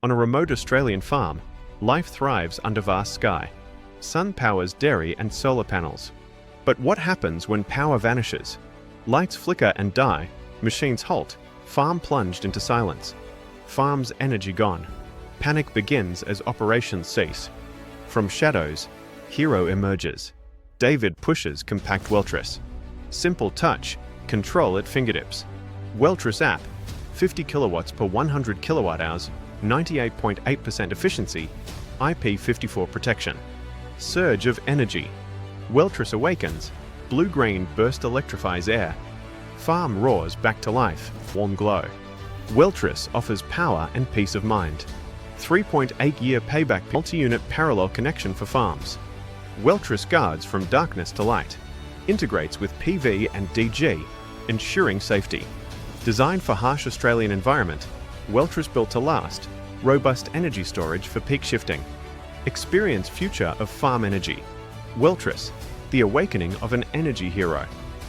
On a remote Australian farm, life thrives under vast sky. Sun powers dairy and solar panels. But what happens when power vanishes? Lights flicker and die, machines halt, farm plunged into silence. Farm's energy gone. Panic begins as operations cease. From shadows, hero emerges. David pushes compact Weltrus. Simple touch, control at fingertips. Weltrus app, 50 kilowatts per 100 kilowatt hours, 98.8% efficiency, IP54 protection. Surge of energy. Weltrus awakens. Blue-green burst electrifies air. Farm roars back to life, warm glow. Weltrus offers power and peace of mind. 3.8-year payback, multi-unit parallel connection for farms. Weltrus guards from darkness to light. Integrates with PV and DG, ensuring safety. Designed for harsh Australian environment, Weltrus built to last. Robust energy storage for peak shifting. Experience future of farm energy. Weltrus, the awakening of an energy hero.